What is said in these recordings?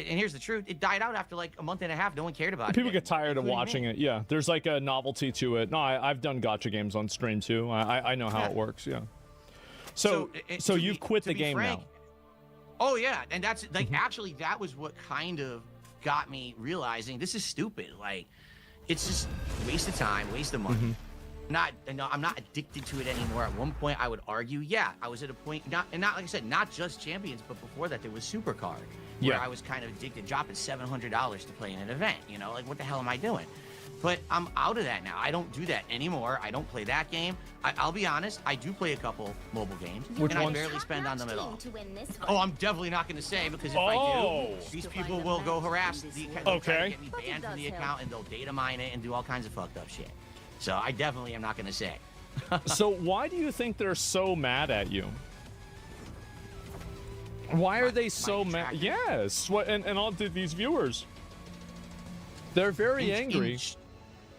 and here's the truth, it died out after like a month and a half. No one cared about it. People get tired of watching it. Yeah, there's like a novelty to it. No, I've done gacha games on stream too. I know how it works. Yeah. So you've quit the game now. Oh yeah, and that's like actually that was what kind of got me realizing this is stupid. Like, it's just waste of time, waste of money. I'm not addicted to it anymore. At one point, I would argue, yeah, I was at a point, not like I said, not just Champions, but before that, there was Supercard, where I was kind of addicted, dropping $700 to play in an event. You know, like what the hell am I doing? But I'm out of that now. I don't do that anymore. I don't play that game. I'll be honest, I do play a couple mobile games, and I barely spend on them at all. Oh, I'm definitely not going to say, because if I do, these people will go harass the account. They'll try to get me banned from the account, and they'll data mine it and do all kinds of fucked up shit. So I definitely am not going to say. So why do you think they're so mad at you? Why are they so mad? Yes, and all these viewers. They're very angry.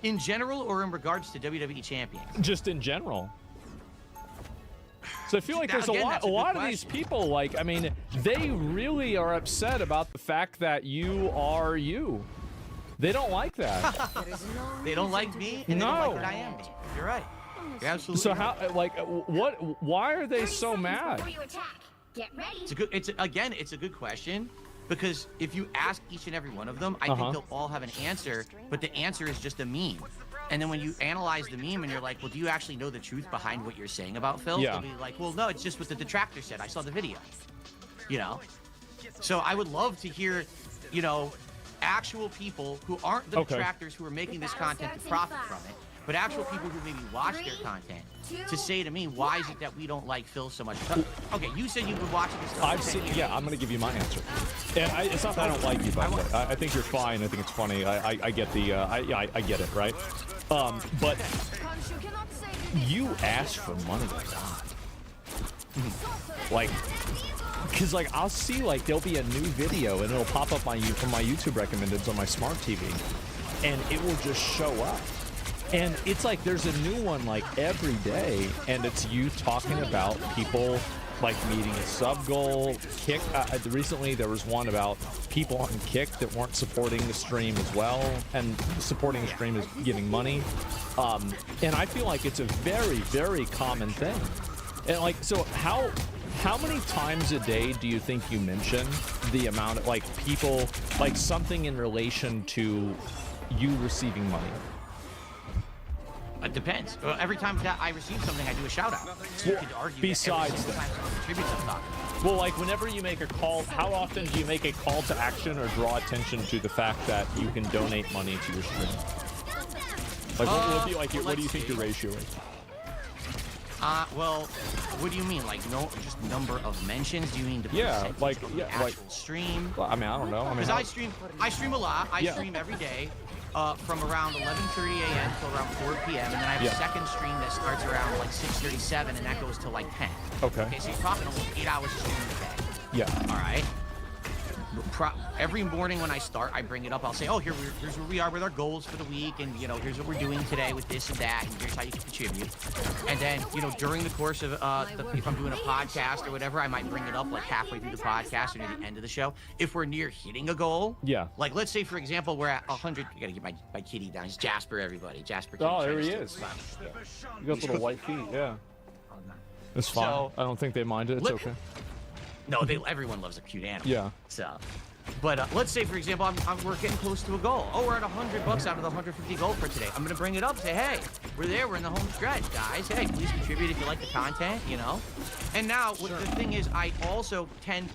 In general, or in regards to WWE Champions? Just in general. So I feel like there's a lot of these people, like, I mean, they really are upset about the fact that you are you. They don't like that. They don't like me, and they don't like that I am me. You're right. You're absolutely so right. how, like, why are they so mad? It's a good question, because if you ask each and every one of them, I think they'll all have an answer, but the answer is just a meme. And then when you analyze the meme and you're like, well, do you actually know the truth behind what you're saying about Phil? Yeah. They'll be like, well, no, it's just what the detractor said. I saw the video. You know? So I would love to hear, you know, actual people who aren't the detractors who are making this content to profit from it, but actual people who maybe watch their content to say to me, why is it that we don't like Phil so much? Okay, you said you've been watching this stuff. I've seen, yeah, I'm going to give you my answer. And it's not that I don't like you, by the way. I think you're fine. I think it's funny. I get the, I get it, right? But you ask for money a lot. Like, because like I'll see like there'll be a new video and it'll pop up from my YouTube recommendeds on my smart TV, and it will just show up, and it's like there's a new one like every day, and it's you talking about people like meeting a sub goal. Kick recently there was one about people on Kick that weren't supporting the stream as well, and supporting the stream is giving money, and I feel like it's a very, very common thing. And like, so how many times a day do you think you mention the amount of like people, like something in relation to you receiving money? It depends. Well, every time that I receive something, I do a shout out. So you could argue besides that every single time someone contributes, I'm talking. Well, like whenever you make a call, how often do you make a call to action or draw attention to the fact that you can donate money to your stream? Like what would be like? What do you think your ratio is? Well, what do you mean? Like, no, just number of mentions? Do you mean the actual stream? Well, I mean, I don't know. Because I stream a lot. I stream every day, from around 11:30 a.m. till around 4 p.m. And then I have a second stream that starts around like 6:37, and that goes till like 10. Okay. Okay, so you're talking almost 8 hours of streaming a day. Yeah. All right. Every morning when I start, I bring it up. I'll say, oh, here's where we are with our goals for the week, and you know, here's what we're doing today with this and that, and here's how you can contribute. And then, you know, during the course of if I'm doing a podcast or whatever, I might bring it up like halfway through the podcast or near the end of the show. If we're near hitting a goal, like let's say for example we're at 100. I gotta get my kitty down. He's Jasper, everybody. Jasper. Oh, there he is. You got little white feet. Yeah. It's fine. So, I don't think they mind it. It's okay. No, everyone loves a cute animal. Yeah. So, but let's say, for example, we're getting close to a goal. Oh, we're at $100 out of the 150 goal for today. I'm gonna bring it up. Say, hey, we're there. We're in the home stretch, guys. Hey, please contribute if you like the content. You know. And now, the thing is, I also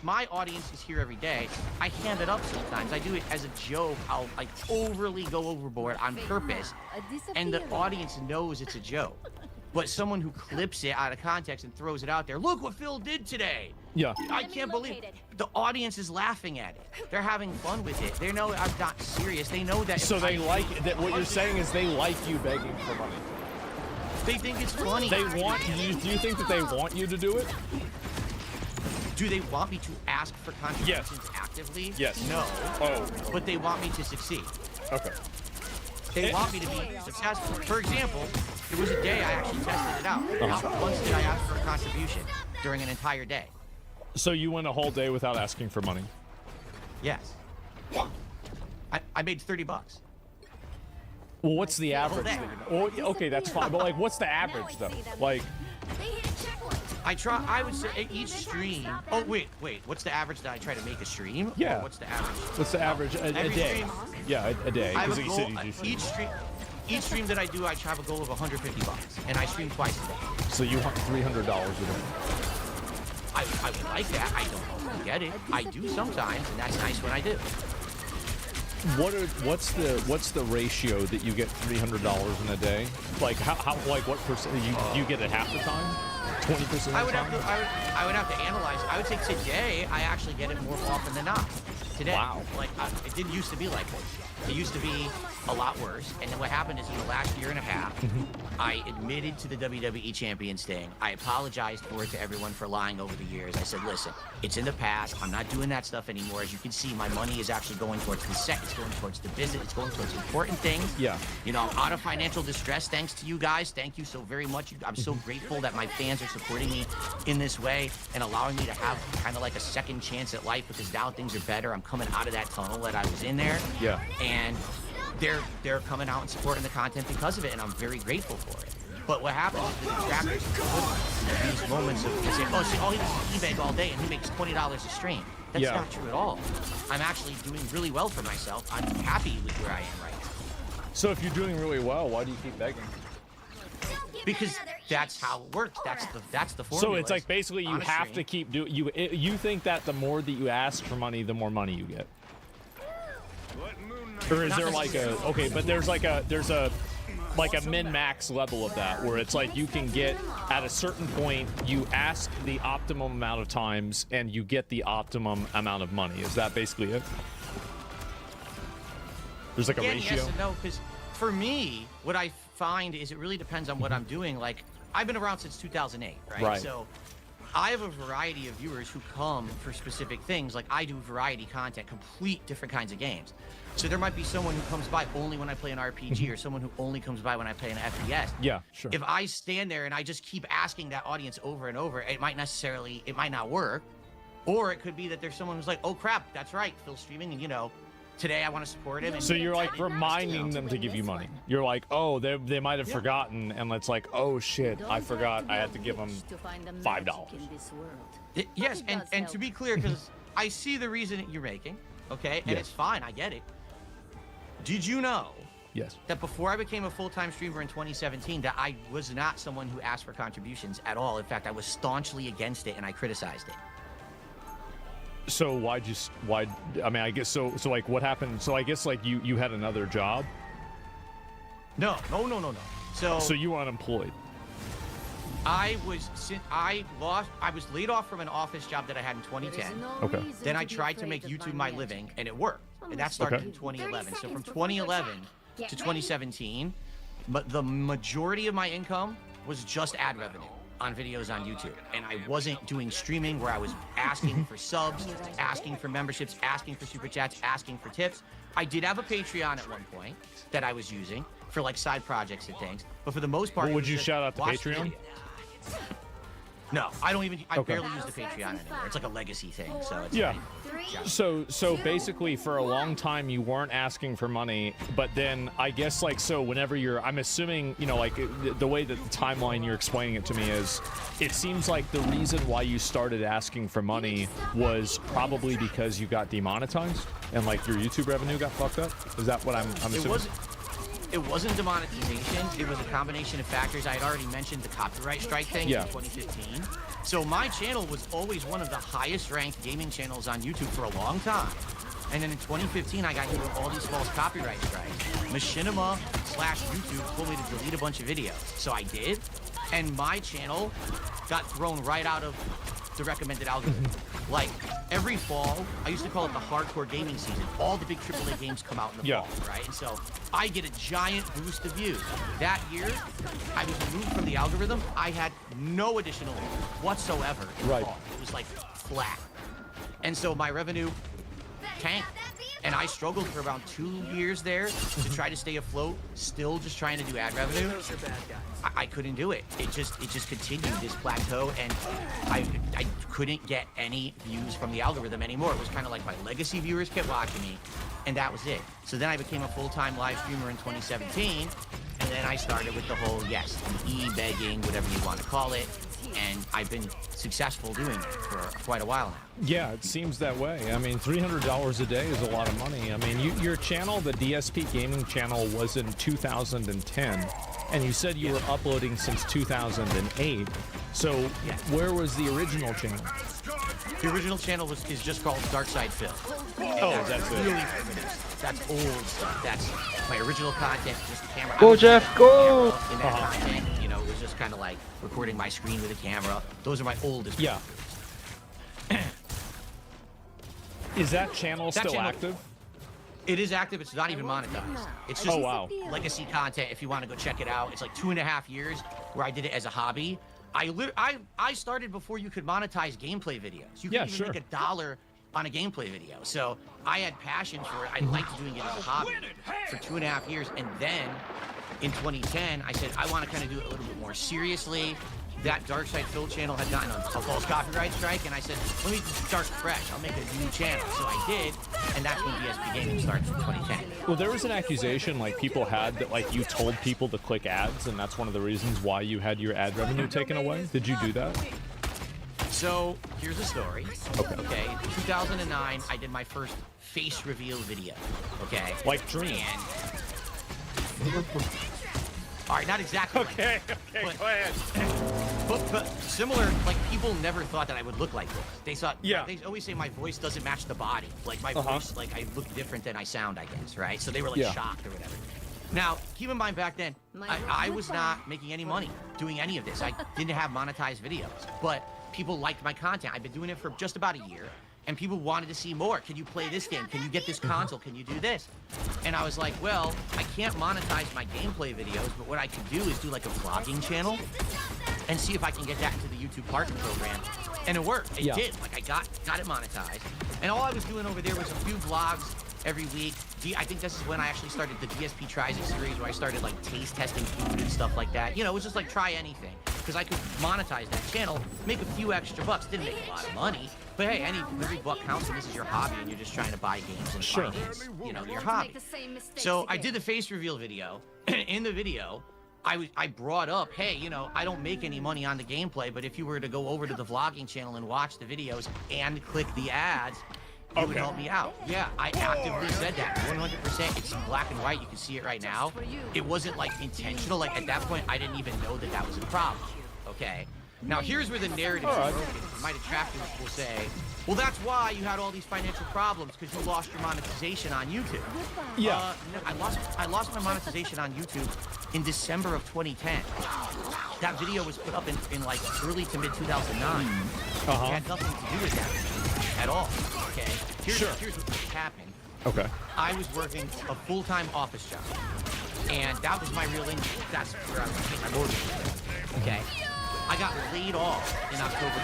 my audience is here every day. I hand it up sometimes. I do it as a joke. I'll like overly go overboard on purpose, and the audience knows it's a joke. But someone who clips it out of context and throws it out there, look what Phil did today. Yeah. I can't believe it. The audience is laughing at it. They're having fun with it. They know I'm not serious. They know that. So they like that. What you're saying is they like you begging for money. They think it's funny. They want you. Do you think that they want you to do it? Do they want me to ask for contributions actively? Yes. No. Oh. But they want me to succeed. Okay. They want me to be successful. For example, there was a day I actually tested it out. Not once did I ask for a contribution during an entire day. So you went a whole day without asking for money? Yes. I made $30. Well, what's the average? that. Oh, okay, that's fine. But like, what's the average though? Like, I would say each stream. Oh wait. What's the average that I try to make a stream? Yeah. Or what's the average? what's the average a Every day? stream- Yeah, a day. I have 'cause a you goal. said you do Each stream that I do, I have a goal of $150, and I stream twice a day. So you want $300 a day? I would like that. I don't always get it. I do sometimes, and that's nice when I do. What's the ratio that you get $300 in a day? Like how like what percent you get it half the time? 20% of the I would time? I would have to analyze. I would say today I actually get it more often than not. Today, Wow. like it didn't used to be like this. It used to be a lot worse. And then what happened is in the last year and a half, I admitted to the WWE Champions thing. I apologized for it to everyone for lying over the years. I said, listen, it's in the past. I'm not doing that stuff anymore. As you can see, my money is actually going towards the set. It's going towards the business. It's going towards important things. Yeah. You know, I'm out of financial distress thanks to you guys. Thank you so very much. I'm so grateful that my fans are supporting me in this way and allowing me to have kind of like a second chance at life because now things are better. I'm coming out of that tunnel that I was in there. Yeah. And they're coming out and supporting the content because of it, and I'm very grateful for it. But what happens is the detractors put these moments of saying, oh, see, all he does is eBay all day and he makes $20 a stream. That's Yeah. not true at all. I'm actually doing really well for myself. I'm happy with where I am right now. So if you're doing really well, why do you keep begging? Because that's how it works. That's the formula. So it's like basically you on a have stream. to keep doing you think that the more that you ask for money, the more money you get. Or is Not there like a okay, but there's a min-max level of that where it's like you can get at a certain point, you ask the optimum amount of times and you get the optimum amount of money. Is that basically it? There's like a Again, ratio. yes and no, because for me, what I find is it really depends on what I'm doing. Like, I've been around since 2008, right? Right. So I have a variety of viewers who come for specific things. Like, I do variety content, complete different kinds of games. So there might be someone who comes by only when I play an RPG or someone who only comes by when I play an FPS. Yeah, sure. If I stand there and I just keep asking that audience over and over, it might not work. Or it could be that there's someone who's like, oh crap, that's right, Phil's streaming, and you know, today I want to support him. And So you're like reminding them to give you money. You're like, oh, they might have forgotten, and it's like, oh shit, I forgot. I had to give them $5. Yes, and to be clear, because I see the reason that you're making, okay, and Yes. it's fine, I get it. Did you know Yes. that before I became a full-time streamer in 2017, that I was not someone who asked for contributions at all? In fact, I was staunchly against it and I criticized it. So why? I mean, I guess so. So like, what happened? So I guess like you had another job. No. So you were unemployed. I was laid off from an office job that I had in 2010. Okay. Then I tried to make YouTube my living, and it worked. And that started Okay. in 2011. So from 2011 to 2017, but the majority of my income was just ad revenue on videos on YouTube. And I wasn't doing streaming where I was asking for subs, asking for memberships, asking for super chats, asking for tips. I did have a Patreon at one point that I was using for like side projects and things. But for the most part, Well, it would was you just shout out the watch the Patreon? video. No, I don't even. I Okay. barely use the Patreon anymore. It's like a legacy thing. So it's Yeah. like, So basically, for a long time, you weren't asking for money, but then I guess like so whenever I'm assuming like the way that the timeline you're explaining it to me is, it seems like the reason why you started asking for money was probably because you got demonetized and like your YouTube revenue got fucked up. Is that what I'm assuming? It wasn't demonetization. It was a combination of factors. I had already mentioned the copyright strike thing Yeah. in 2015. So my channel was always one of the highest ranked gaming channels on YouTube for a long time. And then in 2015, I got hit with all these false copyright strikes. Machinima/YouTube told me to delete a bunch of videos. So I did. And my channel got thrown right out of the recommended algorithm. Like, every fall, I used to call it the hardcore gaming season. All the big AAA games come out in the Yeah. fall, right? And so I get a giant boost of views. That year, I was removed from the algorithm. I had no additional views whatsoever in Right. the fall. It was like flat. And so my revenue tanked. And I struggled for around 2 years there to try to stay afloat, still just trying to do ad revenue. I couldn't do it. It just continued this plateau, and I couldn't get any views from the algorithm anymore. It was kind of like my legacy viewers kept watching me, and that was it. So then I became a full-time live streamer in 2017, and then I started with the whole, yes, e-begging, whatever you want to call it, and I've been successful doing it for quite a while now. Yeah, it seems that way. I mean, $300 a day is a lot of money. I mean, your channel, the DSP Gaming channel, was in 2010, and you said you were uploading since 2008. So where was the original channel? The original channel is just called Darkside Phil. Oh, that's it. Really primitive. That's old stuff. That's my original content, just the camera. Go, Jeff, go! In that content, you know, it was just kind of like recording my screen with a camera. Those are my oldest. Yeah. Is that channel still active? It is active. It's not even monetized. It's just legacy content. If you want to go check it out, it's like 2.5 years where I did it as a hobby. I started before you could monetize gameplay videos. You could even make $1 on a gameplay video. So I had passion for it. I liked doing it as a hobby for 2.5 years, and then in 2010, I said I want to kind of do it a little bit more seriously. That Darkside Phil channel had gotten a false copyright strike, and I said, let me start fresh. I'll make a new channel. So I did, and that's when DSP Gaming started in 2010. Well, there was an accusation like people had that like you told people to click ads, and that's one of the reasons why you had your ad revenue taken away. Did you do that? So here's the story. Okay. In 2009, I did my first face reveal video. Okay. Like Dream. All right, not exactly. Okay, but, go ahead. But similar, like people never thought that I would look like this. They thought, yeah. They always say my voice doesn't match the body. Like my voice, like I look different than I sound, I guess, right? So they were like shocked or whatever. Now, keep in mind back then, I was not making any money doing any of this. I didn't have monetized videos, but people liked my content. I've been doing it for just about a year. And people wanted to see more. Can you play this game? Can you get this console? Can you do this? And I was like, well, I can't monetize my gameplay videos, but what I could do is do like a vlogging channel and see if I can get that into the YouTube Partner Program. And it worked. It did. Like I got it monetized. And all I was doing over there was a few vlogs every week. I think this is when I actually started the DSP Tries It series, where I started like taste testing food and stuff like that. You know, it was just like try anything, because I could monetize that channel, make a few extra bucks. Didn't make a lot of money, but hey, every buck counts, and this is your hobby, and you're just trying to buy games and finance, you know, your hobby. So I did the face reveal video. In the video, I brought up, hey, you know, I don't make any money on the gameplay, but if you were to go over to the vlogging channel and watch the videos and click the ads, it would help me out. Yeah, I actively said that. 100%. It's black and white. You can see it right now. It wasn't like intentional. Like at that point, I didn't even know that that was a problem. Okay. Now here's where the narrative is broken. My detractors will say, well, that's why you had all these financial problems, because you lost your monetization on YouTube. Yeah. No, I lost my monetization on YouTube in December of 2010. That video was put up in like early to mid 2009. It had nothing to do with that at all. Okay. Here's what happened. Okay. I was working a full-time office job, and that was my real income. That's where I was paying my mortgage. Okay. I got laid off in October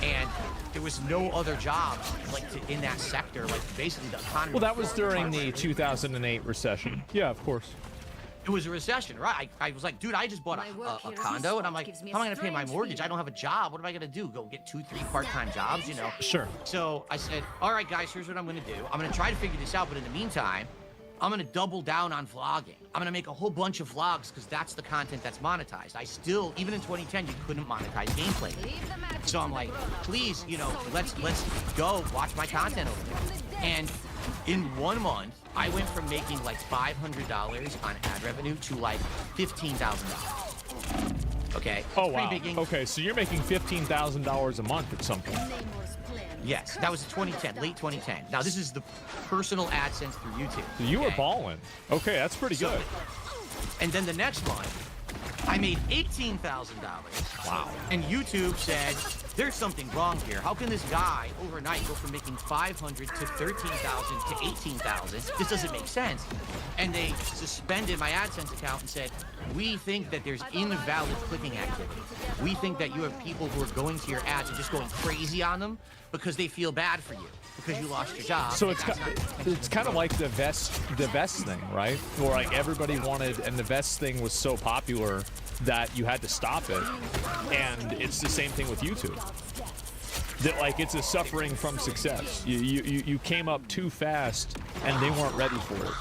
2010, and there was no other jobs like in that sector. Like basically the economy. Well, that was during the 2008 recession. Yeah, of course. It was a recession, right? I was like, dude, I just bought a condo, and I'm like, how am I going to pay my mortgage? I don't have a job. What am I going to do? Go get 2-3 part-time jobs, you know? Sure. So I said, all right, guys, here's what I'm going to do. I'm going to try to figure this out, but in the meantime, I'm going to double down on vlogging. I'm going to make a whole bunch of vlogs because that's the content that's monetized. I still, even in 2010, you couldn't monetize gameplay. So I'm like, please, you know, let's go watch my content over there. And in 1 month, I went from making like $500 on ad revenue to like $15,000. Okay. Oh, wow. Okay, so you're making $15,000 a month at some point. Yes, that was 2010, late 2010. Now, this is the personal AdSense through YouTube. So you were balling. Okay, that's pretty good. And then the next month, I made $18,000. Wow. And YouTube said, there's something wrong here. How can this guy overnight go from making $500 to $13,000 to $18,000? This doesn't make sense. And they suspended my AdSense account and said, we think that there's invalid clicking activity. We think that you have people who are going to your ads and just going crazy on them because they feel bad for you because you lost your job. So it's kind of like the vest thing, right? Where like everybody wanted, and the vest thing was so popular that you had to stop it. And it's the same thing with YouTube. that like it's a suffering from success. You came up too fast and they weren't ready for it.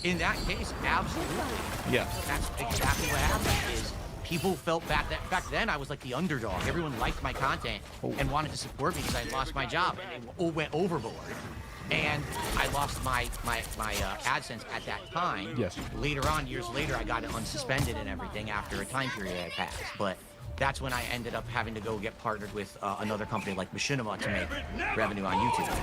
In that case, absolutely. Yeah. That's exactly what happened. Is people felt back then I was like the underdog. Everyone liked my content and wanted to support me because I lost my job and they all went overboard. And I lost my AdSense at that time. Yes. Later on, years later, I got it unsuspended and everything after a time period had passed. But that's when I ended up having to go get partnered with another company like Machinima to make revenue on YouTube.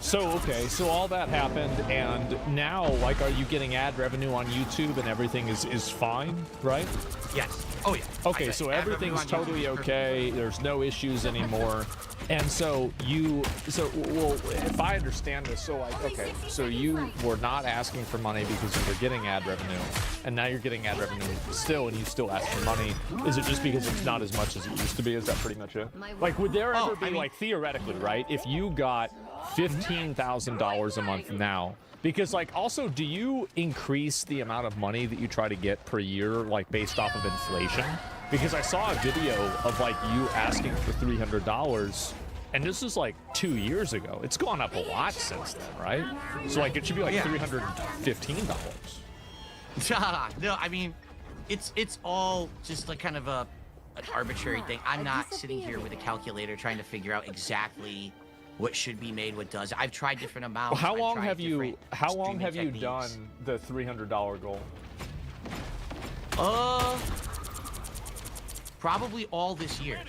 So, okay, so all that happened, and now, like, are you getting ad revenue on YouTube and everything is fine, right? Yes. Oh, yeah. Okay, so everything's totally okay. There's no issues anymore. And so well, if I understand this, so like, okay, so you were not asking for money because you were getting ad revenue, and now you're getting ad revenue still, and you still ask for money. Is it just because it's not as much as it used to be? Is that pretty much it? Like, would there ever be, like, theoretically, right, if you got $15,000 a month now, because like also do you increase the amount of money that you try to get per year like based off of inflation? Because I saw a video of like you asking for $300 and this is like 2 years ago. It's gone up a lot since then, right? So like it should be like $315. No, I mean it's all just like kind of an arbitrary thing. I'm not sitting here with a calculator trying to figure out exactly what should be made, what does. I've tried different amounts. Well, how long have you done the $300 goal? Probably all this year.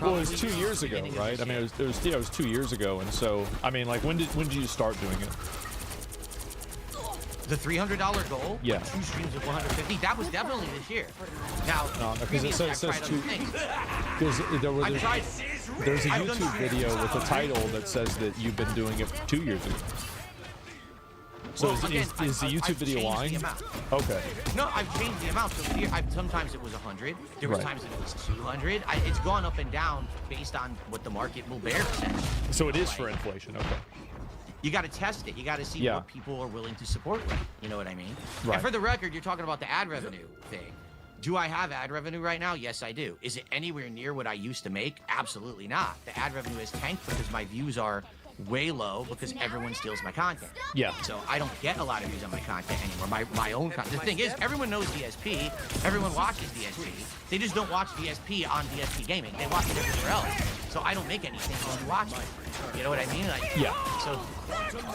Well, it was 2 years ago, right? I mean, it was 2 years ago, and so I mean, like, when did you start doing it? The $300 goal? Yeah. 2 streams of 150. That was definitely this year. Now, because it says two. Because there's a YouTube video with a title that says that you've been doing it 2 years ago. So is the YouTube video lying? Okay. No, I've changed the amount. So sometimes it was 100. There was times it was 200. It's gone up and down based on what the market will bear. So it is for inflation. Okay. You got to test it. You got to see what people are willing to support with. You know what I mean? Right. And for the record, you're talking about the ad revenue thing. Do I have ad revenue right now? Yes, I do. Is it anywhere near what I used to make? Absolutely not. The ad revenue has tanked because my views are way low because everyone steals my content. Yeah. So I don't get a lot of views on my content anymore. My own content. The thing is, everyone knows DSP. Everyone watches DSP. They just don't watch DSP on DSP Gaming. They watch it everywhere else. So I don't make anything when you watch it. You know what I mean? Like, yeah. So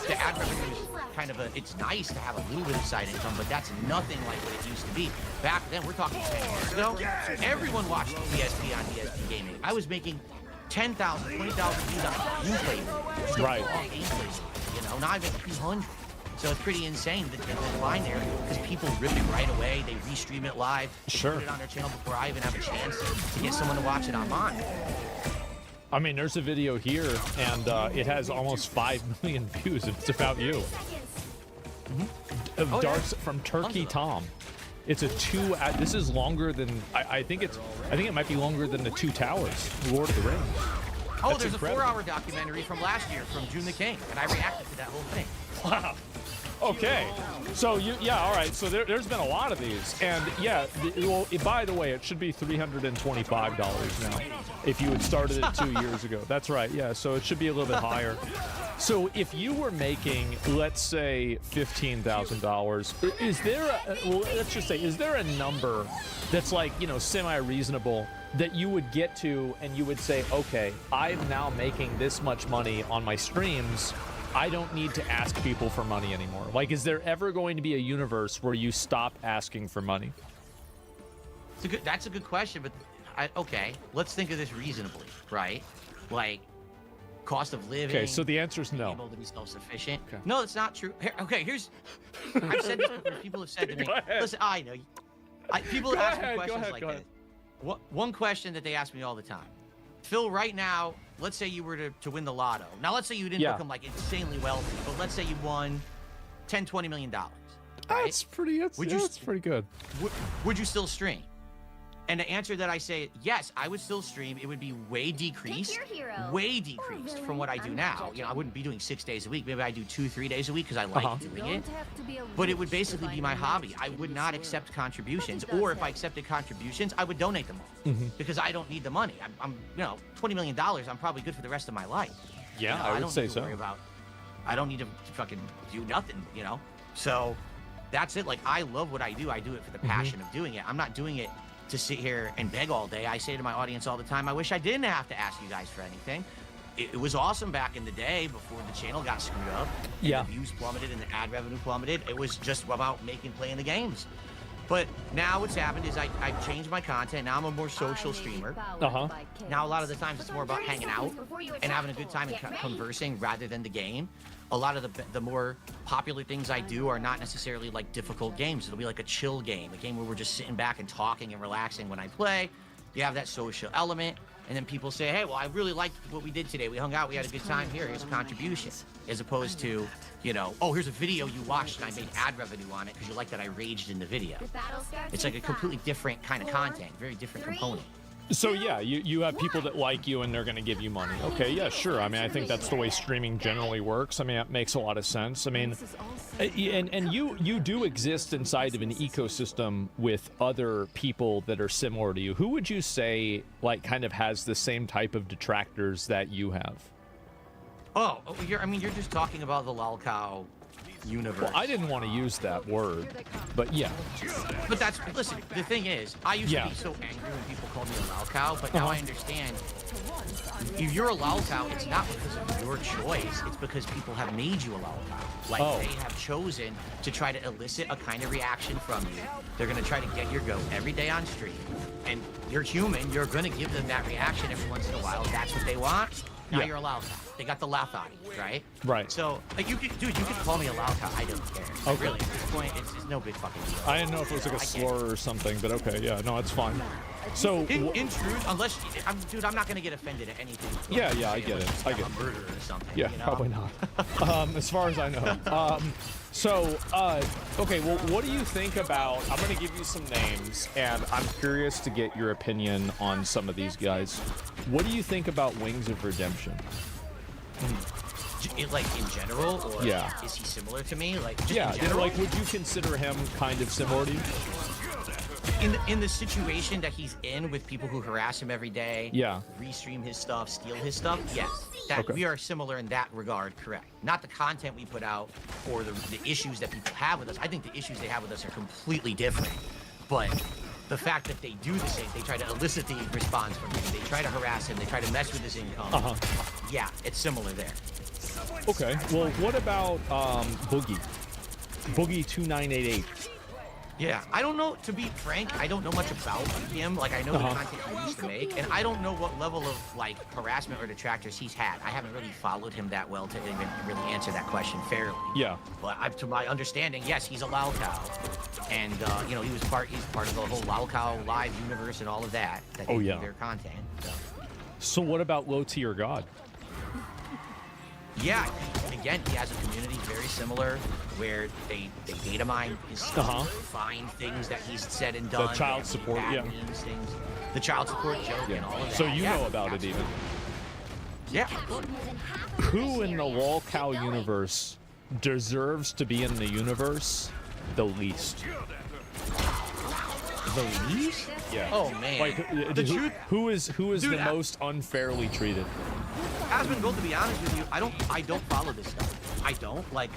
the ad revenue is kind of it's nice to have a little bit of side income, but that's nothing like what it used to be. Back then, we're talking 10 years ago, everyone watched DSP on DSP Gaming. I was making 10,000, 20,000 views on gameplay. Right. You know, now I make 200. So it's pretty insane that there's a line there because people rip it right away. They restream it live. They put it on their channel before I even have a chance to get someone to watch it on mine. I mean, there's a video here, and it has almost 5 million views. It's about you. Of darts from Turkey Tom. It's a this is longer than I think it might be longer than the Two Towers, Lord of the Rings. Oh, there's incredible. A 4-hour documentary from last year from June the King, and I reacted to that whole thing. Wow. Okay. So all right. So there's been a lot of these, and well, by the way, it should be $325 now if you had started it 2 years ago. That's right. Yeah. So it should be a little bit higher. So if you were making, let's say, $15,000, is there let's just say, is there a number that's like, semi-reasonable that you would get to and you would say, okay, I'm now making this much money on my streams. I don't need to ask people for money anymore. Like, is there ever going to be a universe where you stop asking for money? That's a good question, but okay, let's think of this reasonably, right? Like, cost of living. Okay, so the answer is no. Able to be self-sufficient. Okay. No, it's not true. Here's. I've said this before. People have said to me, listen, I know. People have asked me questions like this. One question that they ask me all the time. Phil, right now, let's say you were to win the lotto. Now, let's say you didn't become like insanely wealthy, but let's say you won $10-20 million. Right? That's pretty good. Would you still stream? And the answer that I say, yes, I would still stream. It would be way decreased, from what I do now. You know, I wouldn't be doing 6 days a week. Maybe I do 2-3 days a week because I like doing it. But it would basically be my hobby. I would not accept contributions, or if I accepted contributions, I would donate them all because I don't need the money. I'm you know, $20 million. I'm probably good for the rest of my life. Yeah, you know, I would say so. I don't need to fucking do nothing, you know? So that's it. Like, I love what I do. I do it for the passion of doing it. I'm not doing it to sit here and beg all day. I say to my audience all the time, I wish I didn't have to ask you guys for anything. It was awesome back in the day before the channel got screwed up. And the views plummeted and the ad revenue plummeted. It was just about playing the games. But now what's happened is I've changed my content. Now I'm a more social streamer. Now a lot of the times it's more about hanging out and having a good time and conversing rather than the game. A lot of the more popular things I do are not necessarily like difficult games. It'll be like a chill game, a game where we're just sitting back and talking and relaxing when I play. You have that social element, and then people say, hey, well, I really liked what we did today. We hung out, we had a good time here. Here's a contribution. As opposed to, you know, oh, here's a video you watched and I made ad revenue on it because you like that I raged in the video. It's like a completely different kind of content, very different component. So yeah, you have people that like you and they're going to give you money. Okay, yeah, sure. I mean, I think that's the way streaming generally works. I mean, it makes a lot of sense. I mean, and you do exist inside of an ecosystem with other people that are similar to you. Who would you say like kind of has the same type of detractors that you have? Oh, you're just talking about the lolcow universe. Well, I didn't want to use that word, but yeah. But listen, the thing is, I used to be so angry when people called me a lolcow, but now I understand. If you're a lolcow, it's not because of your choice, it's because people have made you a lolcow. Like, they have chosen to try to elicit a kind of reaction from you. They're going to try to get your goat every day on stream. And you're human, you're going to give them that reaction every once in a while. That's what they want. Now you're a lolcow. They got the laugh out of you, right? Right. So, like, you could call me a lolcow. I don't care. Okay. Really, at this point, it's no big fucking deal. I didn't know if it was like a slur or something, but okay, yeah, no, it's fine. So, in truth, unless, I'm not gonna get offended at anything. Yeah, I get it. I get it. Murder or something. Yeah, you know? probably not. As far as I know. Okay, well, what do you think about? I'm gonna give you some names, and I'm curious to get your opinion on some of these guys. What do you think about Wings of Redemption? Like in general, or is he similar to me? Like just in general? Like would you consider him kind of similar to you? In the situation that he's in with people who harass him every day, restream his stuff, steal his stuff, yes, we are similar in that regard, correct. Not the content we put out or the issues that people have with us. I think the issues they have with us are completely different, but the fact that they do the same, they try to elicit the response from him, they try to harass him, they try to mess with his income. Yeah, it's similar there. Okay, well, what about Boogie? Boogie 2988. Yeah, I don't know, to be frank, I don't know much about him. Like, I know the content he used to make, and I don't know what level of, like, harassment or detractors he's had. I haven't really followed him that well to even really answer that question fairly. Yeah. But to my understanding, yes, he's a lolcow. And, you know, he's part of the whole lolcow live universe and all of that they do their content. So what about Low Tier God? Yeah, again, he has a community very similar where they data mine his stuff, find things that he's said and done. The child support, memes, things, the child support joke and all of that. So you know about it even? Yeah. Who in the lolcow universe deserves to be in the universe the least? The least? Yeah. Oh man. Like, the truth. Who is the most unfairly treated? Asmongold, to be honest with you, I don't follow this stuff. I don't. Like,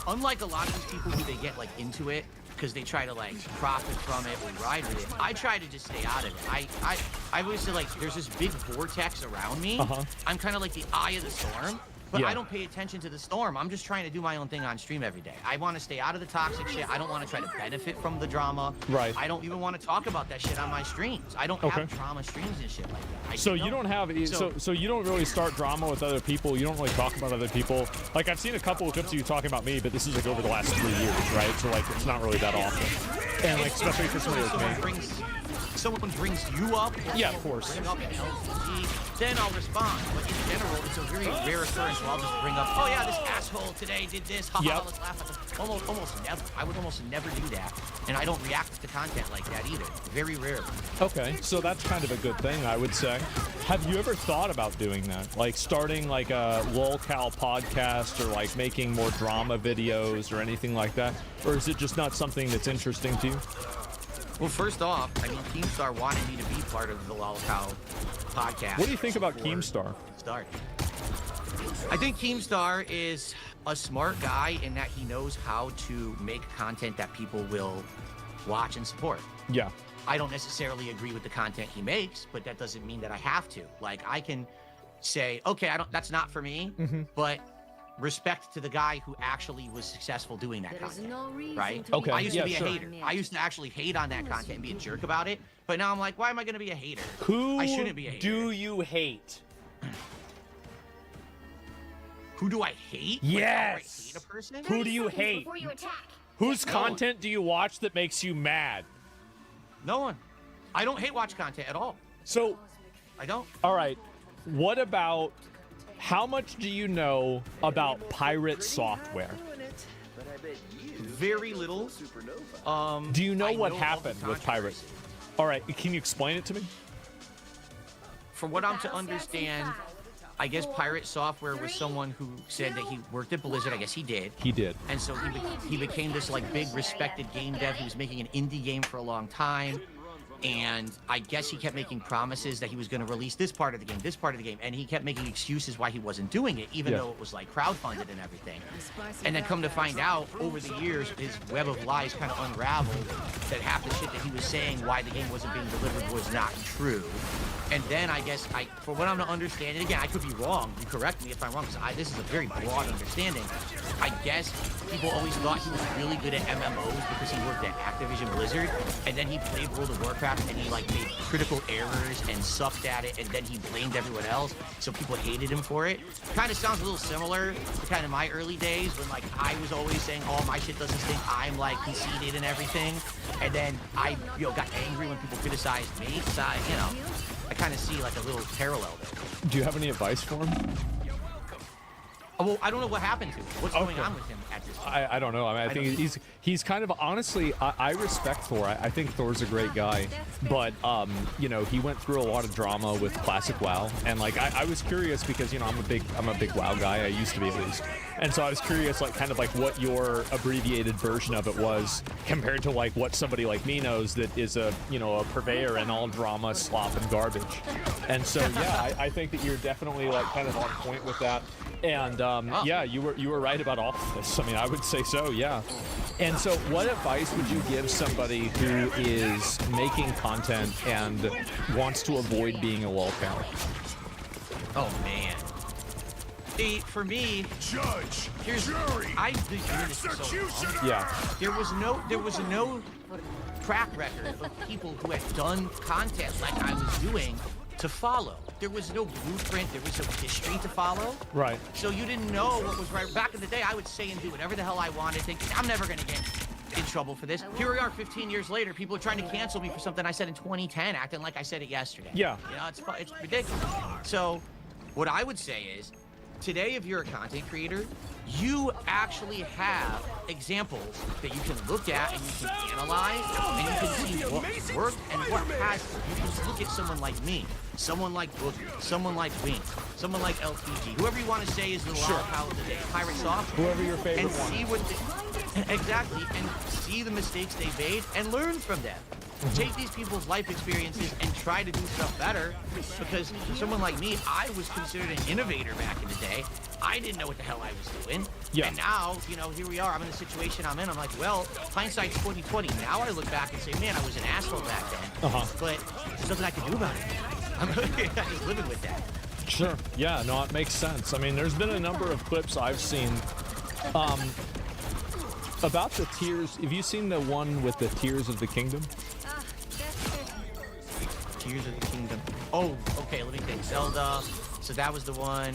unlike a lot of these people who they get like into it because they try to like profit from it or ride with it, I try to just stay out of it. I always say, like, there's this big vortex around me. I'm kind of like the eye of the storm. But I don't pay attention to the storm. I'm just trying to do my own thing on stream every day. I want to stay out of the toxic shit. I don't want to try to benefit from the drama. Right. I don't even want to talk about that shit on my streams. I don't have drama streams and shit like that. So you don't have so you don't really start drama with other people. You don't really talk about other people. Like, I've seen a couple of clips of you talking about me, but this is like over the last 3 years, right? So like it's not really that often. And like especially for somebody like me. someone brings you up, or Yeah, of someone will course. bring up an LTG, then I'll respond. But in general, it's a very rare occurrence where I'll just bring up, oh yeah, this asshole today did this. Ha Yep. ha, let's laugh at this. Almost never. I would almost never do that, and I don't react to content like that either. Very rarely. Okay, so that's kind of a good thing, I would say. Have you ever thought about doing that? Like starting like a lolcow podcast or like making more drama videos or anything like that? Or is it just not something that's interesting to you? Well, first off, I mean, Keemstar wanted me to be part of the Lolcow podcast. What do you think about before Keemstar? it started. I think Keemstar is a smart guy in that he knows how to make content that people will watch and support. Yeah. I don't necessarily agree with the content he makes, but that doesn't mean that I have to. Like, I can say, okay, that's not for me, but respect to the guy who actually was successful doing that content, right? Okay, I used yeah, to be a sure. hater. I used to actually hate on that content and be a jerk about it, but now I'm like, why am I going to be a hater? Who I shouldn't be a hater. do you hate? Who do I hate? Yes. Like, outright hate a person? Who do you hate? Before you attack. Whose No. content do you watch that makes you mad? No one. I don't hate watch content at all. So, I don't. all right, what about, how much do you know about pirate software? Very little. Do you know I what of happened the with pirate? controversy. All right, can you explain it to me? From what I'm to understand, I guess Pirate Software was someone who said that he worked at Blizzard. I guess he did. He did. And so he became this like big respected game dev who was making an indie game for a long time. And I guess he kept making promises that he was going to release this part of the game, this part of the game. And he kept making excuses why he wasn't doing it, even Yeah. though it was like crowdfunded and everything. And then come to find out, over the years, his web of lies kind of unraveled that half the shit that he was saying why the game wasn't being delivered was not true. And then I guess, for what I'm to understand, and again, I could be wrong, you correct me if I'm wrong, because this is a very broad understanding. I guess people always thought he was really good at MMOs because he worked at Activision Blizzard, and then he played World of Warcraft and he like made critical errors and sucked at it, and then he blamed everyone else, so people hated him for it. Kind of sounds a little similar to kind of my early days when like I was always saying, oh, my shit doesn't stink, I'm like conceited and everything, and then I got angry when people criticized me, so I kind of see like a little parallel there. Do you have any advice for him? Oh, well, I don't know what happened to him. What's going on with him at this point? I don't know. I mean, I think he's kind of, honestly, I respect Thor. I think Thor's a great guy, but he went through a lot of drama with Classic WoW, and like I was curious because I'm a big WoW guy. I used to be, at least. And so I was curious, like, kind of like what your abbreviated version of it was compared to like what somebody like me knows that is a purveyor in all drama, slop, and garbage. And so yeah, I think that you're definitely like kind of on point with that. And yeah, you were right about all of this. I mean, I would say so, yeah. And so what advice would you give somebody who is making content and wants to avoid being a lolcow? Oh man. See, for me, I've been doing this for so long. Yeah. There was no track record of people who had done content like I was doing to follow. There was no blueprint, there was no history to follow. Right. So you didn't know what was right. Back in the day, I would say and do whatever the hell I wanted, thinking I'm never gonna get in trouble for this. Here we are 15 years later, people are trying to cancel me for something I said in 2010, acting like I said it yesterday. Yeah. It's ridiculous. So what I would say is, today, if you're a content creator, you actually have examples that you can look at and you can analyze and you can see what worked and what hasn't. You can just look at someone like me, someone like Boogie, someone like Wink, someone like LTG, whoever you want to say is the Lolcow of the day, Pirate Software. Whoever your favorite and one. see what exactly, and see the mistakes they made and learn from them. Take these people's life experiences and try to do stuff better, because for someone like me, I was considered an innovator back in the day. I didn't know what the hell I was doing. Yeah. And now, here we are. I'm in the situation I'm in. I'm like, well, hindsight's 2020. Now I look back and say, man, I was an asshole back then. But there's nothing I can do about it. I'm just living with that. Sure. Yeah, no, it makes sense. I mean, there's been a number of clips I've seen about the Tears. Have you seen the one with the Tears of the Kingdom? Tears of the Kingdom. Oh, okay, let me think. Zelda. So that was the one.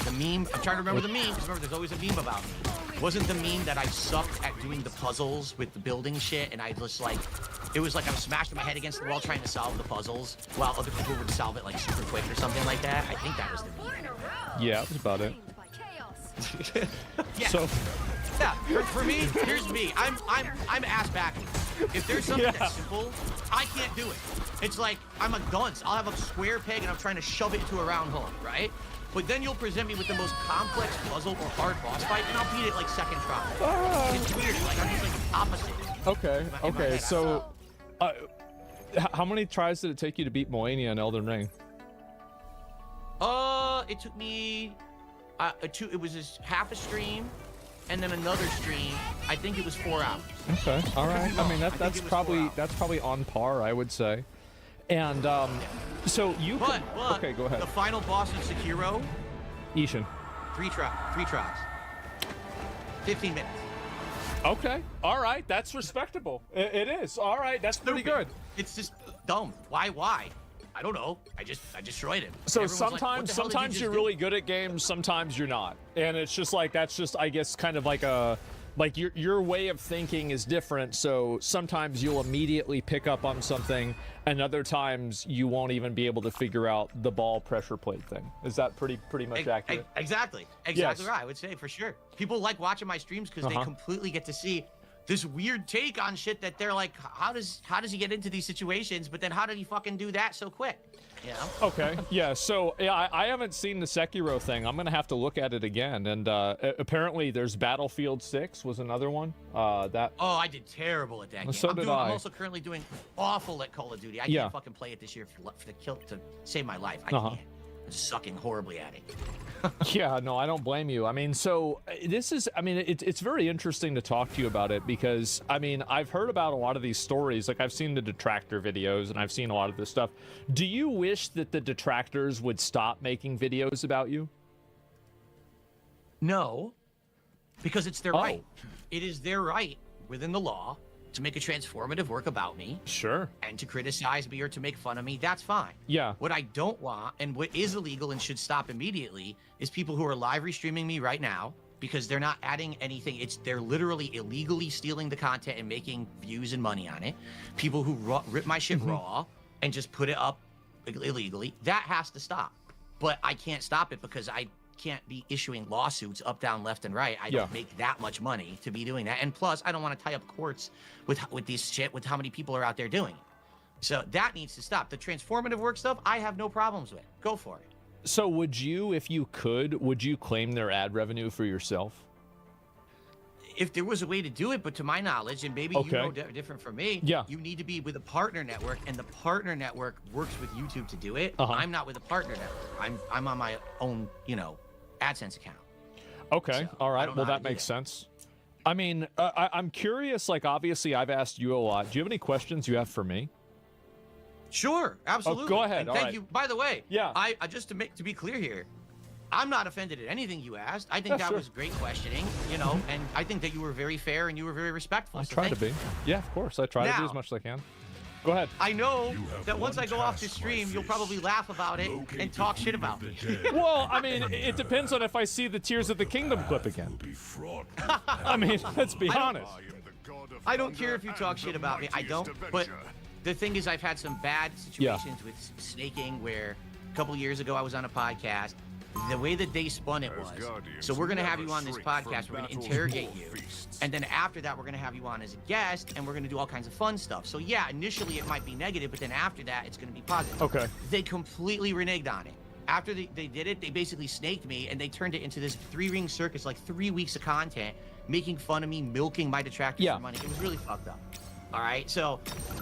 The meme. I'm trying to remember the meme because remember, there's always a meme about me. Wasn't the meme that I sucked at doing the puzzles with the building shit, and I just like, it was like I was smashing my head against the wall trying to solve the puzzles, while other people would solve it like super quick or something like that. I think that was the meme. Yeah, that was about it. Yeah. So, yeah, for me, here's me. I'm ass backwards. If there's something that's simple, I can't do it. It's like I'm a dunce. I'll have a square peg and I'm trying to shove it into a round hole, right? But then you'll present me with the most complex puzzle or hard boss fight, and I'll beat it like second try. It's weird. Like I'm just like opposite. Okay. In my Okay. head. So, how many tries did it take you to beat Moenia in Elden Ring? It took me it was just half a stream and then another stream. I think it was 4 hours. Okay. All right. I mean, I think that's it was 4 probably hours. on par, I would say. And so you. But okay, go ahead. The final boss of Sekiro, Ishin. 3 tries. 15 minutes. Okay. All right. That's respectable. It is. All right. That's pretty good. It's just dumb. Why? I don't know. I destroyed him. So Everyone's like, "What the hell did you sometimes just you're do?" really good at games, sometimes you're not, and it's just like that's just I guess kind of like a like your way of thinking is different. So sometimes you'll immediately pick up on something, and other times you won't even be able to figure out the ball pressure plate thing. Is that pretty much accurate? Exactly Yes. right. I would say for sure. People like watching my streams because they completely get to see this weird take on shit that they're like, how does he get into these situations? But then how did he fucking do that so quick? You know? Okay, yeah, so yeah, I haven't seen the Sekiro thing. I'm gonna have to look at it again. And apparently there's Battlefield 6 was another one. Oh, I did terrible at that game. So did I. I'm also currently doing awful at Call of Duty. I can't fucking play it this year to save my life. I can't. I'm sucking horribly at it. Yeah, no, I don't blame you. I mean, so this is, I mean, it's very interesting to talk to you about it because, I mean, I've heard about a lot of these stories. Like, I've seen the detractor videos and I've seen a lot of this stuff. Do you wish that the detractors would stop making videos about you? No, because it's their right. It is their right within the law to make a transformative work about me. Sure. And to criticize me or to make fun of me, that's fine. Yeah. What I don't want, and what is illegal and should stop immediately, is people who are live restreaming me right now because they're not adding anything. They're literally illegally stealing the content and making views and money on it. People who rip my shit raw and just put it up illegally. That has to stop. But I can't stop it because I can't be issuing lawsuits up, down, left, and right. I don't make that much money to be doing that. And plus, I don't want to tie up courts with this shit, with how many people are out there doing it. So that needs to stop. The transformative work stuff, I have no problems with. Go for it. So would you, if you could, would you claim their ad revenue for yourself? If there was a way to do it, but to my knowledge, and maybe you know different from me, you need to be with a partner network, and the partner network works with YouTube to do it. I'm not with a partner network. I'm on my own, AdSense account. Okay, So, all right. Well, that makes sense. I mean, I'm curious. Like, obviously, I've asked you a lot. Do you have any questions you have for me? Sure, absolutely. Go ahead. And all thank right. you. By the way, Yeah. I just to be clear here, I'm not offended at anything you asked. I think that sure. was great questioning, and I think that you were very fair and you were very respectful. I so try to thank be. you. Yeah, of course. I try to do Now- as much as I can. Go ahead. I know that once I go off the stream, you'll probably laugh about it and talk shit about me. Well, I mean, it depends on if I see the Tears of the Kingdom clip again. I mean, let's be honest. I don't care if you talk shit about me. I don't. But the thing is, I've had some bad situations with snaking where a couple years ago I was on a podcast. The way that they spun it was, so we're going to have you on this podcast, we're going to interrogate you, and then after that, we're going to have you on as a guest, and we're going to do all kinds of fun stuff. So yeah, initially it might be negative, but then after that, it's going to be positive. Okay. They completely reneged on it. After they did it, they basically snaked me, and they turned it into this 3-ring circus, like 3 weeks of content, making fun of me, milking my detractors for money. It was really fucked up. All right, so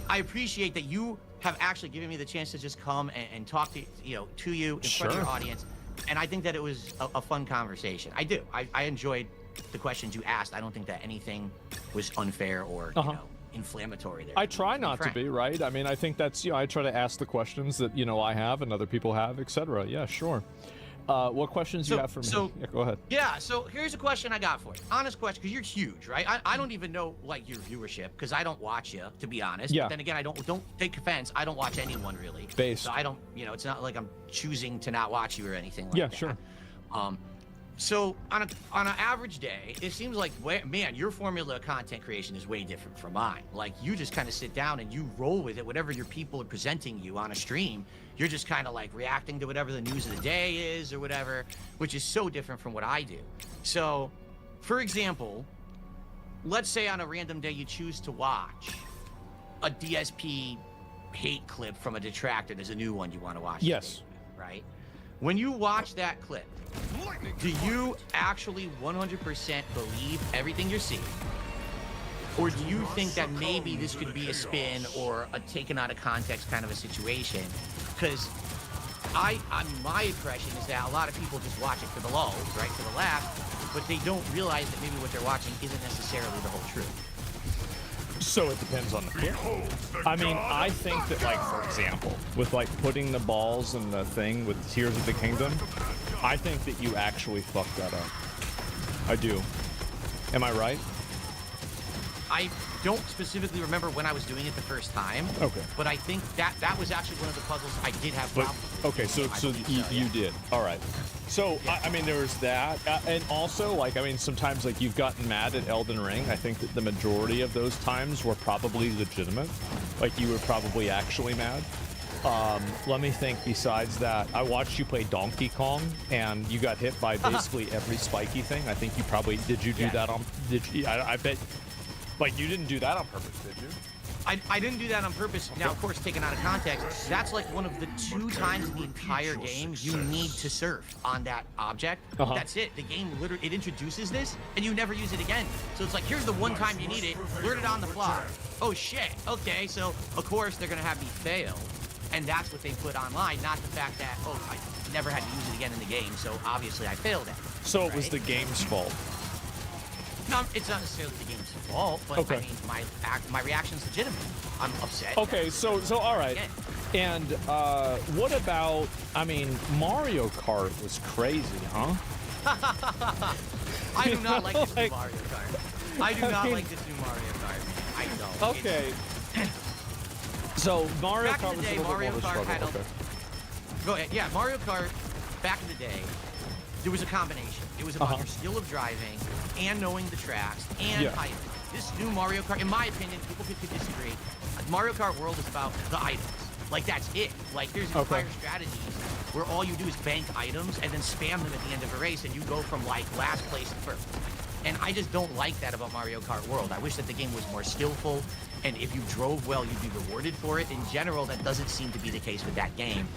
I appreciate that you have actually given me the chance to just come and talk to you in front of your audience. And I think that it was a fun conversation. I do. I enjoyed the questions you asked. I don't think that anything was unfair or inflammatory there. I try not to be, right? I mean, I think that's, I try to ask the questions that, I have and other people have, etc. Yeah, sure. What questions do you have for me? Yeah, go ahead. Yeah, so here's a question I got for you. Honest question, because you're huge, right? I don't even know, your viewership, because I don't watch you, to be honest. Yeah. But then again, I don't take offense. I don't watch anyone, really. Based. So I don't, it's not like I'm choosing to not watch you or anything like that. Yeah, sure. So on an average day, it seems like, man, your formula of content creation is way different from mine. Like, you just kind of sit down and you roll with it. Whatever your people are presenting you on a stream, you're just kind of like reacting to whatever the news of the day is or whatever, which is so different from what I do. So, for example, let's say on a random day you choose to watch a DSP hate clip from a detractor. There's a new one you want to watch. Yes. Today, right? When you watch that clip, do you actually 100% believe everything you're seeing? Or do you think that maybe this could be a spin or a taken out of context kind of a situation? Because my impression is that a lot of people just watch it for the lulz, right, for the laugh, but they don't realize that maybe what they're watching isn't necessarily the whole truth. So it depends on the clip. I mean, I think that, like, for example, with like putting the balls in the thing with Tears of the Kingdom, I think that you actually fucked that up. I do. Am I right? I don't specifically remember when I was doing it the first time. Okay. But I think that was actually one of the puzzles I did have But problems with. okay, so you did. All right. So I mean, there was that, and also, like, I mean, sometimes, like, you've gotten mad at Elden Ring. I think that the majority of those times were probably legitimate. Like, you were probably actually mad. Let me think. Besides that, I watched you play Donkey Kong, and you got hit by basically every spiky thing. I think you probably did. You do that on? Did you? I bet. Like, you didn't do that on purpose, did you? I didn't do that on purpose. Now, of course, taken out of context, that's like one of the 2 times in the entire game you need to surf on that object. That's it. The game literally, it introduces this, and you never use it again. So it's like, here's the one time you need it, learn it on the fly. Oh, shit. Okay, so, of course, they're going to have me fail. And that's what they put online, not the fact that, oh, I never had to use it again in the game, so obviously I failed at it. So it was the game's fault. No, it's not necessarily the game's fault, but Okay. I mean, my reaction's legitimate. I'm upset. Okay, so all right. And what about? I mean, Mario Kart was crazy, huh? I do not like this new Like- Mario Kart. I do not like this new Mario Kart. I don't. Okay. So Mario Back in Kart the was day, a little Mario bit more Kart of a had struggle. Go ahead. Yeah, Mario Kart, back in the day, there was a combination. It was about your skill of driving and knowing the tracks and items. This new Mario Kart, in my opinion, people could disagree. Mario Kart World is about the items. Like, that's it. Like, there's entire strategies where all you do is bank items and then spam them at the end of a race, and you go from, like, last place to first. And I just don't like that about Mario Kart World. I wish that the game was more skillful, and if you drove well, you'd be rewarded for it. In general, that doesn't seem to be the case with that game,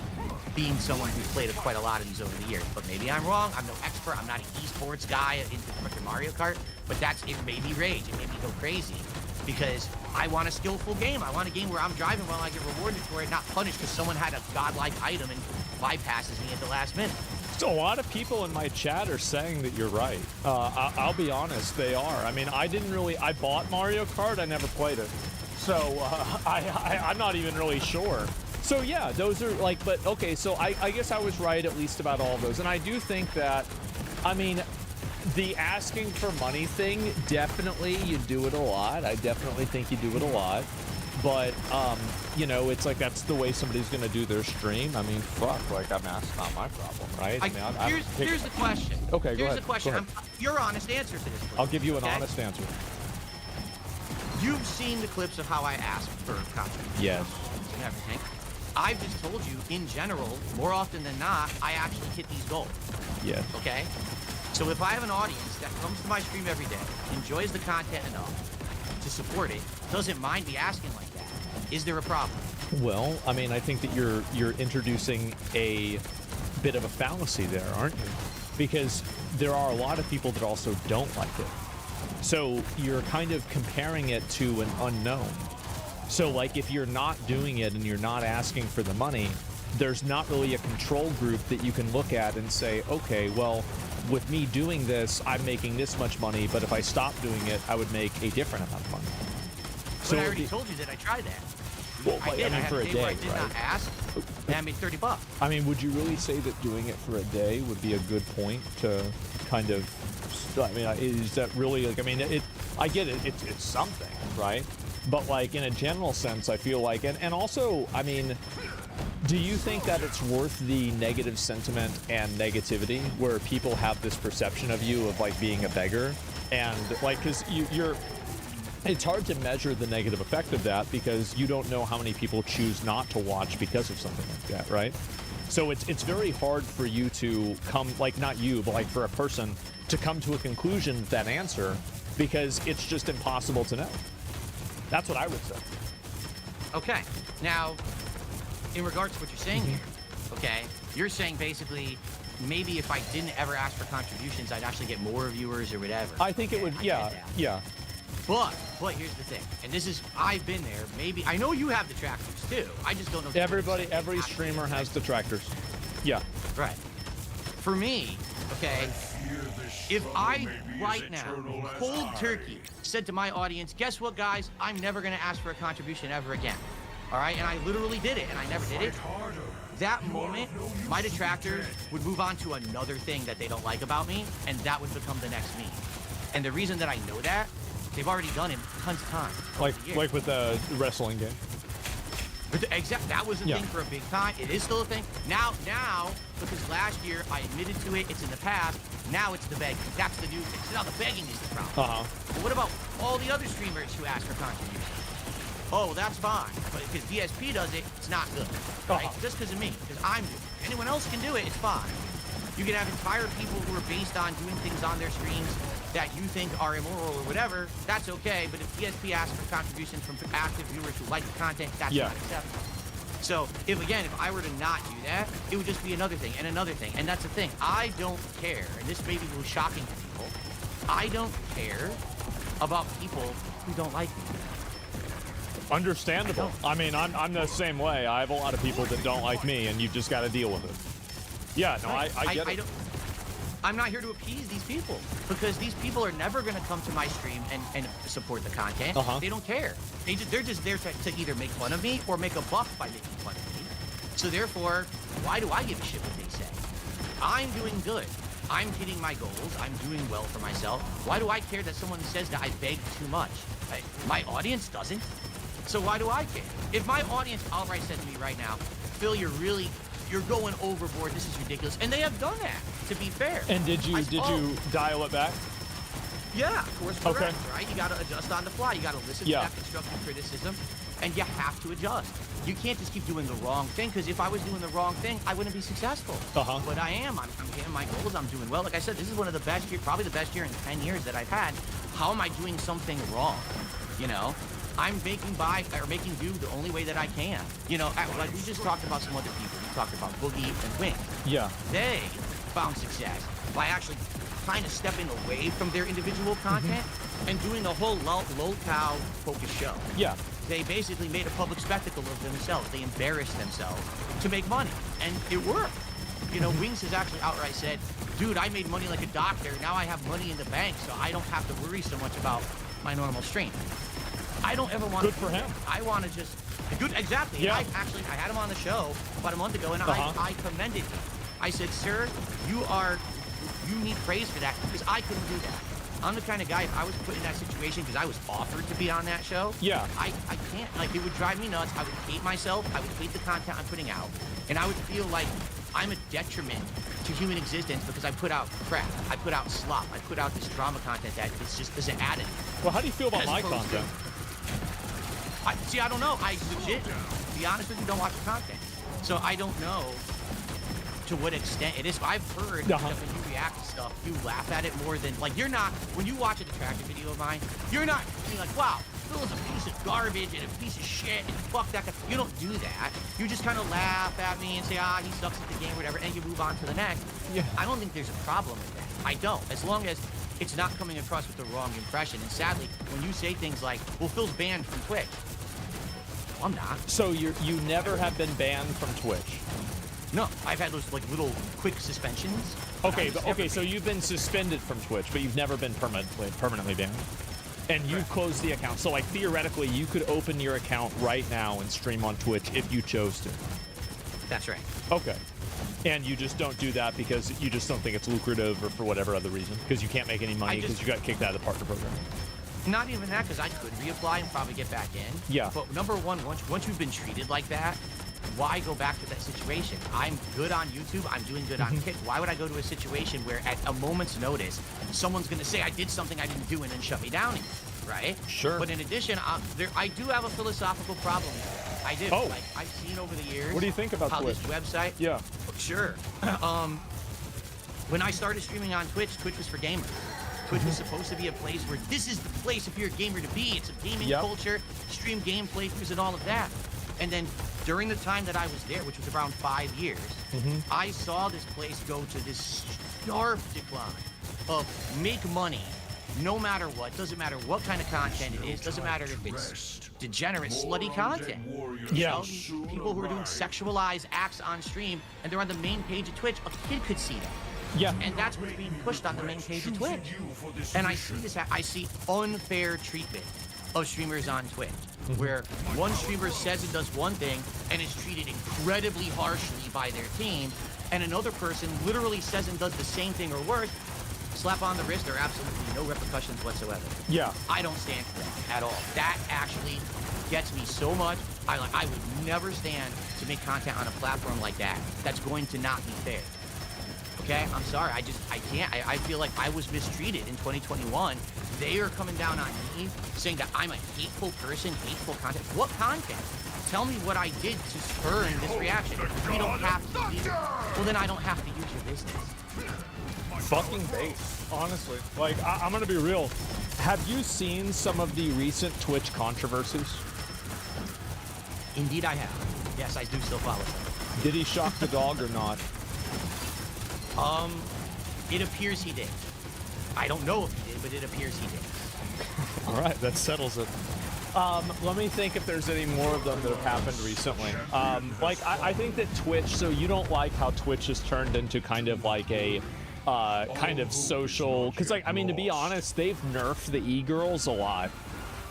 being someone who's played quite a lot of these over the years. But maybe I'm wrong. I'm no expert. I'm not an esports guy into freaking Mario Kart. But it made me rage. It made me go crazy. Because I want a skillful game. I want a game where I'm driving while I get rewarded for it, not punished because someone had a godlike item and bypasses me at the last minute. So a lot of people in my chat are saying that you're right. I'll be honest, they are. I mean, I bought Mario Kart, I never played it. So I'm not even really sure. So yeah, those are like, but okay, so I guess I was right at least about all of those. And I do think that, I mean, the asking for money thing, definitely you do it a lot. I definitely think you do it a lot. But, you know, it's like that's the way somebody's going to do their stream. I mean, fuck, like, that's not my problem, right? Here's the question. Okay, go ahead. Here's the question. Go ahead. Your honest answer to this, please. I'll give you an Okay? honest answer. You've seen the clips of how I ask for content. Yes. And everything. I've just told you, in general, more often than not, I actually hit these goals. Yes. Okay? So if I have an audience that comes to my stream every day, enjoys the content enough to support it, doesn't mind me asking like that, is there a problem? Well, I mean, I think that you're introducing a bit of a fallacy there, aren't you? Because there are a lot of people that also don't like it. So you're kind of comparing it to an unknown. So, like, if you're not doing it and you're not asking for the money, there's not really a control group that you can look at and say, okay, well, with me doing this, I'm making this much money, but if I stopped doing it, I would make a different amount of money. But I already told you that I tried that. Well, I did. I mean, I had for a a day where I day, did not ask, and I made $30. I mean, would you really say that doing it for a day would be a good point to kind of, I mean, is that really, like, I mean, I get it, it's something, right? But, like, in a general sense, I feel like, and also, I mean, Do you think that it's worth the negative sentiment and negativity where people have this perception of you of like being a beggar? And like, because you're it's hard to measure the negative effect of that because you don't know how many people choose not to watch because of something like that, right? So it's very hard for you to come, like not you, but like for a person to come to a conclusion with that answer because it's just impossible to know. That's what I would say. Okay. Now, in regards to what you're saying here, okay, you're saying basically maybe if I didn't ever ask for contributions, I'd actually get more viewers or whatever. I think it would, yeah. But here's the thing, and this is, I've been there, maybe, I know you have detractors too, I just don't know. Every streamer has detractors. Yeah. Right. For me, okay, if I, right now, cold turkey, said to my audience, guess what guys, I'm never gonna ask for a contribution ever again. All right, and I literally did it, and I never did it. That moment, my detractors would move on to another thing that they don't like about me, and that would become the next meme. And the reason that I know that, they've already done it tons of times. Like with the wrestling game. That was a thing for a big time. It is still a thing. Now, because last year I admitted to it, it's in the past, now it's the begging. That's the new thing. So now the begging is the problem. But what about all the other streamers who ask for contributions? Oh, that's fine. But because DSP does it, it's not good. Right? Just because of me. Because I'm doing it. Anyone else can do it, it's fine. You can have entire people who are based on doing things on their streams that you think are immoral or whatever. That's okay. But if DSP asks for contributions from active viewers who like the content, that's not acceptable. So, if I were to not do that, it would just be another thing and another thing. And that's the thing. I don't care. And this may be a little shocking to people. I don't care about people who don't like me. Understandable. I mean, I'm the same way. I have a lot of people that don't like me, and you've just got to deal with it. Yeah, no, I get it. I'm not here to appease these people because these people are never going to come to my stream and support the content. They don't care. They're just there to either make fun of me or make a buck by making fun of me. So therefore, why do I give a shit what they say? I'm doing good. I'm hitting my goals. I'm doing well for myself. Why do I care that someone says that I beg too much? My audience doesn't. So why do I care? If my audience outright said to me right now, Phil, you're going overboard. This is ridiculous. And they have done that, to be fair. And did you dial it back? Yeah, of course, correct, right? You got to adjust on the fly. You got to listen to that constructive criticism, and you have to adjust. You can't just keep doing the wrong thing, because if I was doing the wrong thing, I wouldn't be successful. But I am. I'm hitting my goals. I'm doing well. Like I said, this is one of the best years, probably the best year in 10 years that I've had. How am I doing something wrong? You know? I'm making do the only way that I can. You know, like we just talked about some other people. We talked about Boogie and Wing. Yeah. They found success by actually kind of stepping away from their individual content and doing a whole locale focused show. Yeah. They basically made a public spectacle of themselves. They embarrassed themselves to make money, and it worked. You know, Wings has actually outright said, dude, I made money like a doctor. Now I have money in the bank, so I don't have to worry so much about my normal stream. I don't ever want to. Good for him. I want to just. Good, exactly. Yeah. I had him on the show about a month ago, and I commended him. I said, sir, you need praise for that, because I couldn't do that. I'm the kind of guy, if I was put in that situation because I was offered to be on that show, I can't. Like, it would drive me nuts. I would hate myself. I would hate the content I'm putting out. And I would feel like I'm a detriment to human existence because I put out crap. I put out slop. I put out this drama content that is just doesn't add it. Well, how do you feel about my content? I don't know. I legit, to be honest with you, don't watch the content. So I don't know to what extent it is. I've heard that when you react to stuff, you laugh at it more than, like, you're not, when you watch a detractor video of mine, you're not being like, wow, Phil's a piece of garbage and a piece of shit and fuck that guy. You don't do that. You just kind of laugh at me and say, he sucks at the game or whatever, and you move on to the next. Yeah. I don't think there's a problem with that. I don't. As long as it's not coming across with the wrong impression. And sadly, when you say things like, well, Phil's banned from Twitch. I'm not. So you never have been banned from Twitch? No, I've had those like little quick suspensions. Okay, so you've been suspended from Twitch, but you've never been permanently banned. And you've closed the account. So like theoretically, you could open your account right now and stream on Twitch if you chose to. That's right. Okay. And you just don't do that because you just don't think it's lucrative or for whatever other reason? Because you can't make any money because you got kicked out of the partner program? Not even that, because I could reapply and probably get back in. Yeah. But number one, once you've been treated like that, why go back to that situation? I'm good on YouTube. I'm doing good on Kick. Why would I go to a situation where at a moment's notice, someone's going to say I did something I didn't do and then shut me down again, right? Sure. But in addition, I do have a philosophical problem here. I do. Oh. Like, I've seen over the years. What do you think about how Twitch? this website? Yeah. Sure. When I started streaming on Twitch, Twitch was for gamers. Twitch was supposed to be a place where this is the place if you're a gamer to be. It's a gaming culture, stream game playthroughs and all of that. And then during the time that I was there, which was around 5 years, I saw this place go to this sharp decline of make money no matter what. Doesn't matter what kind of content it is. Doesn't matter if it's degenerate, slutty content. You know, these people who are doing sexualized acts on stream and they're on the main page of Twitch. A kid could see that. Yeah. And that's what's being pushed on the main page of Twitch. And I see this. I see unfair treatment of streamers on Twitch, where one streamer says and does one thing and is treated incredibly harshly by their team, and another person literally says and does the same thing or worse, slap on the wrist, there are absolutely no repercussions whatsoever. Yeah. I don't stand for that at all. That actually gets me so much. I would never stand to make content on a platform like that. That's going to not be fair. Okay, I'm sorry. I can't. I feel like I was mistreated in 2021. They are coming down on me, saying that I'm a hateful person, hateful content. What content? Tell me what I did to spur this reaction. We don't have to use it. Well, then I don't have to use your business. Fucking base, honestly. Like, I'm gonna be real. Have you seen some of the recent Twitch controversies? Indeed, I have. Yes, I do still follow them. Did he shock the dog or not? It appears he did. I don't know if he did, but it appears he did. All right, that settles it. Let me think if there's any more of them that have happened recently. I think that Twitch, so you don't like how Twitch has turned into kind of like a kind of social, because like, I mean, to be honest, they've nerfed the e-girls a lot.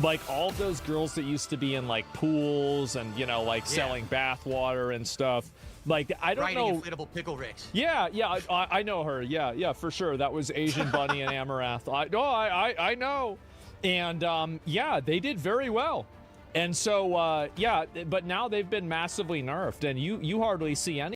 Like all of those girls that used to be in like pools and, you know, like selling bath water and stuff. Like, I don't know. Inflatable pickle ricks. Yeah, I know her. Yeah, for sure. That was Asian Bunny and Amarath. I know. And yeah, they did very well. And so, yeah, but now they've been massively nerfed, and you hardly see any.